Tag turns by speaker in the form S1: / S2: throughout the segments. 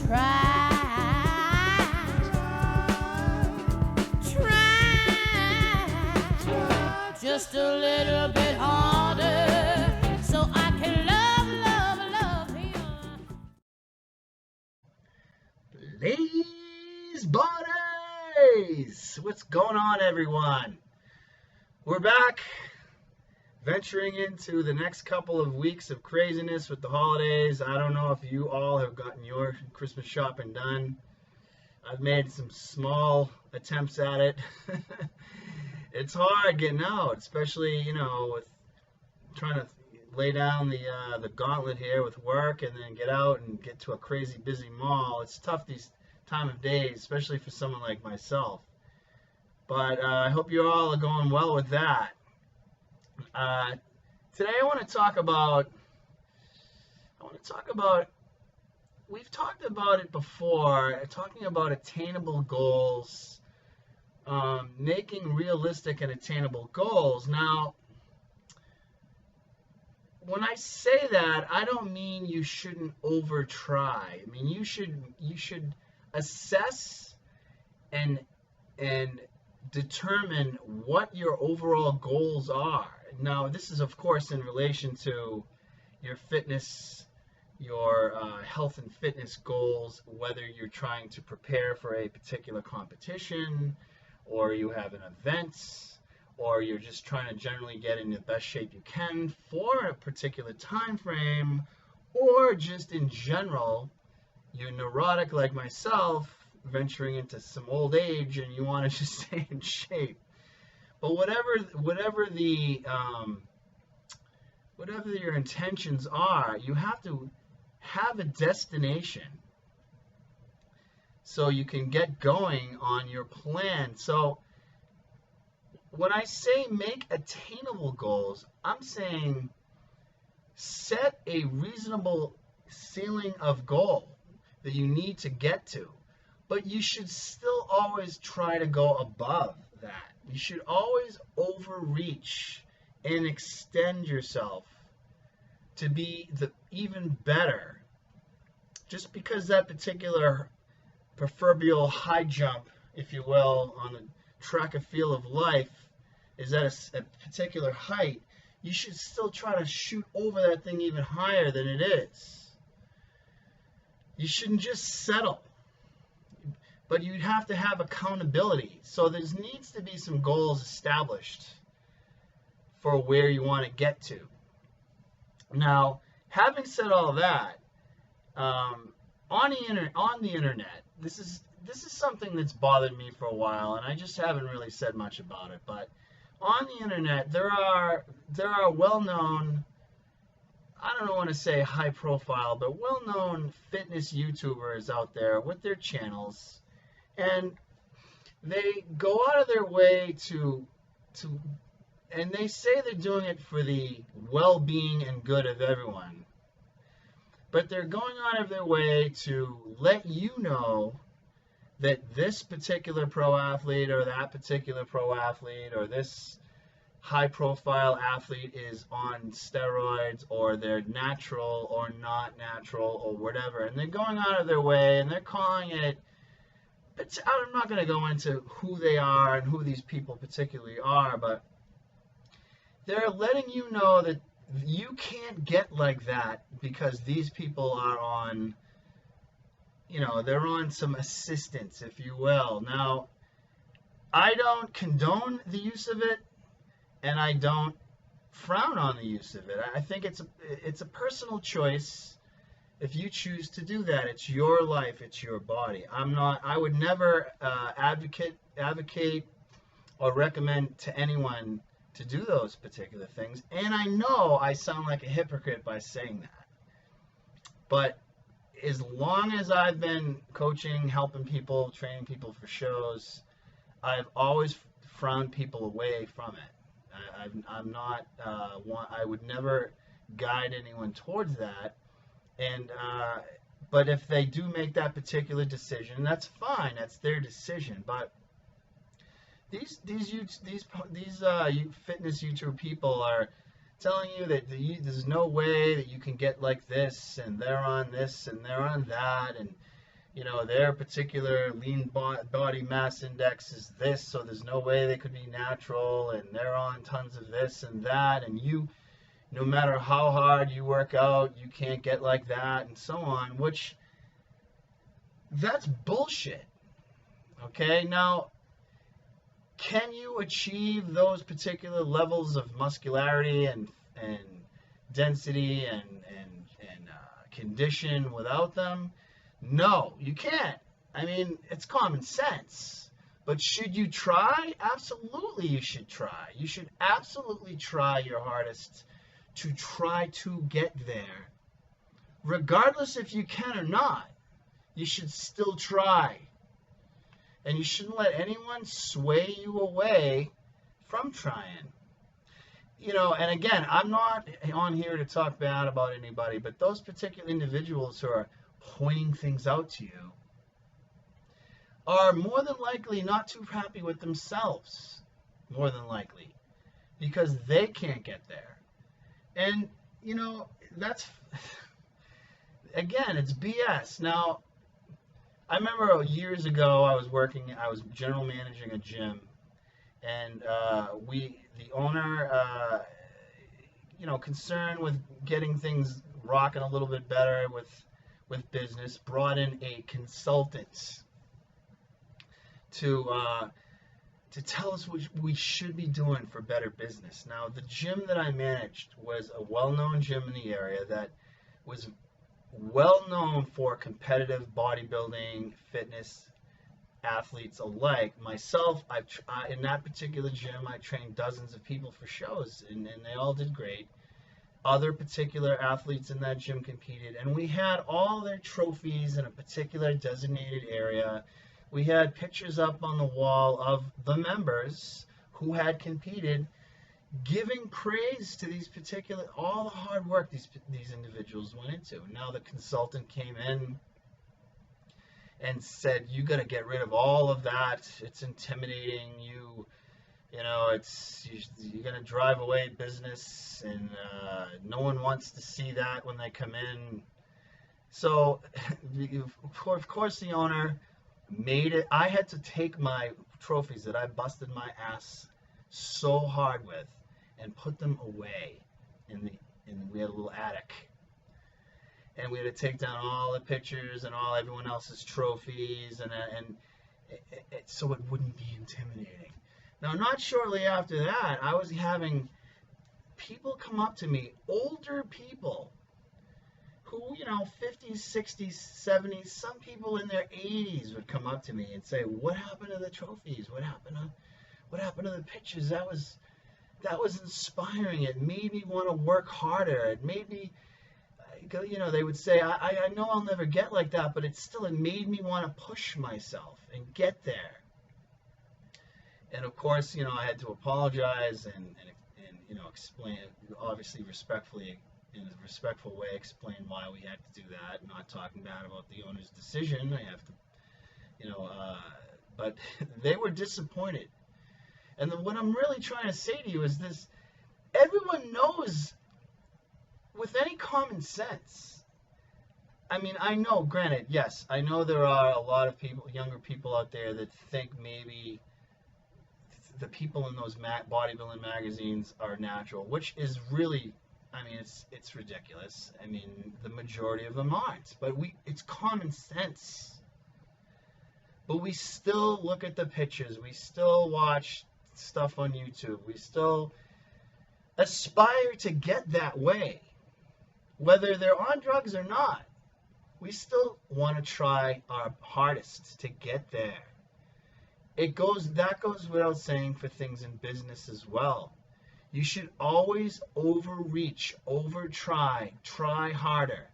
S1: Try just a little bit harder so I can love him.
S2: BlazeBodyz! What's going on, everyone? We're back, venturing into the next couple of weeks of craziness with the holidays. I don't know if you all have gotten your Christmas shopping done. I've made some small attempts at it. It's hard getting out, especially, with trying to lay down the gauntlet here with work and then get out and get to a crazy busy mall. It's tough these time of days, especially for someone like myself. But I hope you all are going well with that. Today I want to talk about, we've talked about it before, talking about attainable goals, making realistic and attainable goals. Now, when I say that, I don't mean you shouldn't over try. I mean, you should assess and determine what your overall goals are. Now, this is, of course, in relation to your fitness, your health and fitness goals, whether you're trying to prepare for a particular competition, or you have an event, or you're just trying to generally get in the best shape you can for a particular time frame, or just in general, you're neurotic like myself, venturing into some old age, and you want to just stay in shape. But whatever your intentions are, you have to have a destination so you can get going on your plan. So when I say make attainable goals, I'm saying set a reasonable ceiling of goal that you need to get to. But you should still always try to go above that. You should always overreach and extend yourself to be even better. Just because that particular proverbial high jump, if you will, on the track and field of life is at a particular height, you should still try to shoot over that thing even higher than it is. You shouldn't just settle. But you'd have to have accountability. So there needs to be some goals established for where you want to get to. Now, having said all that, on the internet, this is something that's bothered me for a while, and I just haven't really said much about it. But on the internet, there are well-known, I don't want to say high profile, but well-known fitness YouTubers out there with their channels. And they go out of their way and they say they're doing it for the well-being and good of everyone. But they're going out of their way to let you know that this particular pro athlete or that particular pro athlete or this high-profile athlete is on steroids, or they're natural or not natural or whatever. And they're going out of their way and they're calling it, I'm not going to go into who they are and who these people particularly are, but they're letting you know that you can't get like that because these people are on, they're on some assistance, if you will. Now, I don't condone the use of it, and I don't frown on the use of it. I think it's a personal choice. If you choose to do that, it's your life, it's your body. I would never advocate or recommend to anyone to do those particular things. And I know I sound like a hypocrite by saying that. But as long as I've been coaching, helping people, training people for shows, I've always frowned people away from it. I would never guide anyone towards that. And but if they do make that particular decision, that's fine. That's their decision. But these fitness YouTube people are telling you that there's no way that you can get like this, and they're on this and they're on that, and their particular lean body mass index is this, so there's no way they could be natural, and they're on tons of this and that, and no matter how hard you work out, you can't get like that, and so on, which, that's bullshit. Okay, now, can you achieve those particular levels of muscularity and density and condition without them? No, you can't. I mean, it's common sense. But should you try? Absolutely, you should try. You should absolutely try your hardest to try to get there. Regardless if you can or not, you should still try. And you shouldn't let anyone sway you away from trying. And again, I'm not on here to talk bad about anybody, but those particular individuals who are pointing things out to you are more than likely not too happy with themselves, more than likely, because they can't get there. And, that's, again, it's BS. Now, I remember years ago I was general managing a gym, and the owner, concerned with getting things rocking a little bit better with business, brought in a consultant to tell us what we should be doing for better business. Now, the gym that I managed was a well-known gym in the area that was well known for competitive bodybuilding, fitness, athletes alike. Myself, in that particular gym, I trained dozens of people for shows, and they all did great. Other particular athletes in that gym competed, and we had all their trophies in a particular designated area. We had pictures up on the wall of the members who had competed, giving praise to all the hard work these individuals went into. Now the consultant came in and said, you got to get rid of all of that. It's intimidating. You're going to drive away business, and no one wants to see that when they come in. So, of course, the owner made it. I had to take my trophies that I busted my ass so hard with and put them away we had a little attic, and we had to take down all the pictures and everyone else's trophies, so it wouldn't be intimidating. Now, not shortly after that, I was having people come up to me, older people who, 50s, 60s, 70s, some people in their 80s would come up to me and say, what happened to the trophies? What happened to the pictures? That was inspiring. It made me want to work harder. It made me, they would say, I know I'll never get like that, but it made me want to push myself and get there. And of course, I had to apologize and explain, obviously respectfully, in a respectful way, explain why we had to do that. Not talking bad about the owner's decision. I have to, but they were disappointed. And what I'm really trying to say to you is this: everyone knows, with any common sense. I mean, I know, granted, yes, I know there are a lot of people, younger people out there that think maybe the people in those bodybuilding magazines are natural, which is really, I mean, it's ridiculous. I mean, the majority of them aren't, but it's common sense. But we still look at the pictures, we still watch stuff on YouTube, we still aspire to get that way, whether they're on drugs or not. We still want to try our hardest to get there. That goes without saying for things in business as well. You should always overreach, try harder.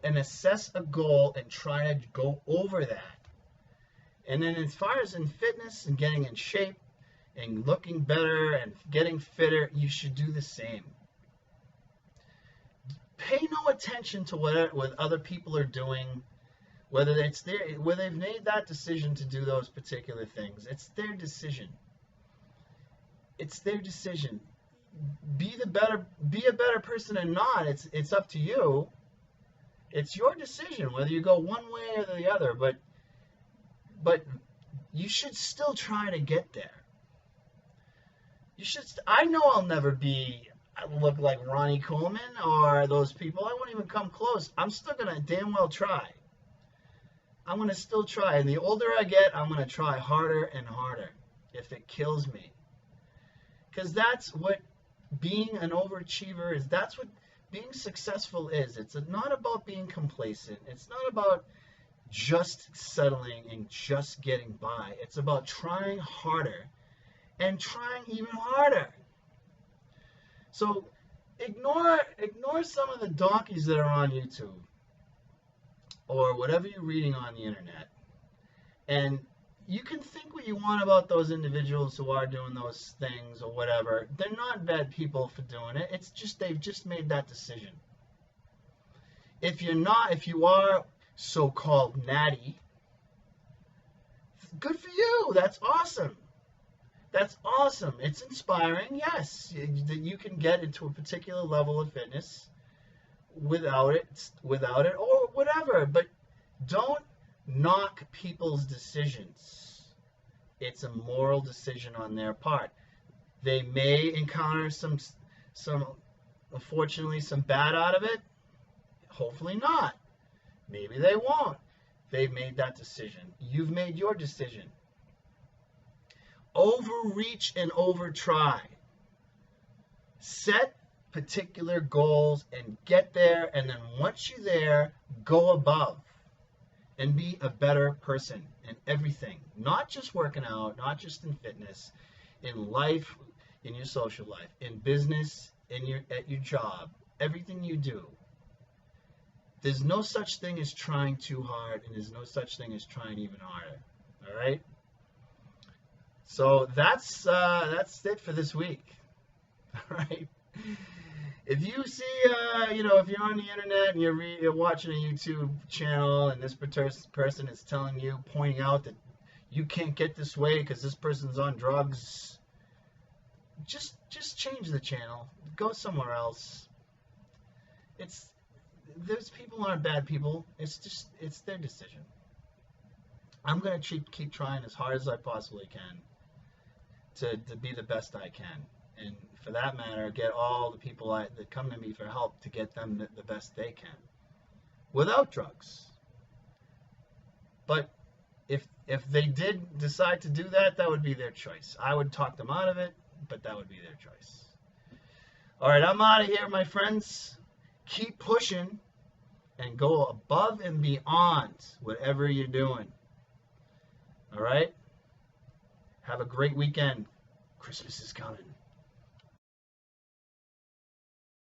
S2: Assess a goal and try to go over that. And then as far as in fitness and getting in shape and looking better and getting fitter, you should do the same. Pay no attention to what other people are doing, whether they've made that decision to do those particular things. It's their decision. It's their decision. Be a better person or not. It's up to you. It's your decision whether you go one way or the other, but you should still try to get there. You should. I know I'll never look like Ronnie Coleman or those people. I won't even come close. I'm still gonna damn well try. I'm gonna still try, and the older I get, I'm gonna try harder and harder if it kills me. Because that's what being an overachiever is. That's what being successful is. It's not about being complacent. It's not about just settling and just getting by. It's about trying harder and trying even harder. So ignore some of the donkeys that are on YouTube or whatever you're reading on the internet. And you can think what you want about those individuals who are doing those things or whatever. They're not bad people for doing it. It's just they've just made that decision. If you are so-called natty, good for you. That's awesome. That's awesome. It's inspiring, yes, that you can get into a particular level of fitness without it, or whatever. But don't knock people's decisions. It's a moral decision on their part. They may encounter some unfortunately, some bad out of it. Hopefully not. Maybe they won't. They've made that decision. You've made your decision. Overreach and overtry. Set particular goals and get there, and then once you're there, go above and be a better person in everything. Not just working out, not just in fitness, in life, in your social life, in business, at your job, everything you do. There's no such thing as trying too hard, and there's no such thing as trying even harder. All right? So that's it for this week. All right? If you see, if you're on the internet and you're watching a YouTube channel and this person is telling you, pointing out that you can't get this way because this person's on drugs, just change the channel. Go somewhere else. Those people aren't bad people. It's their decision. I'm going to keep trying as hard as I possibly can to be the best I can. And for that matter, get all the people that come to me for help to get them the best they can without drugs. But if they did decide to do that, that would be their choice. I would talk them out of it, but that would be their choice. All right, I'm out of here, my friends. Keep pushing and go above and beyond whatever you're doing. All right? Have a great weekend. Christmas is coming.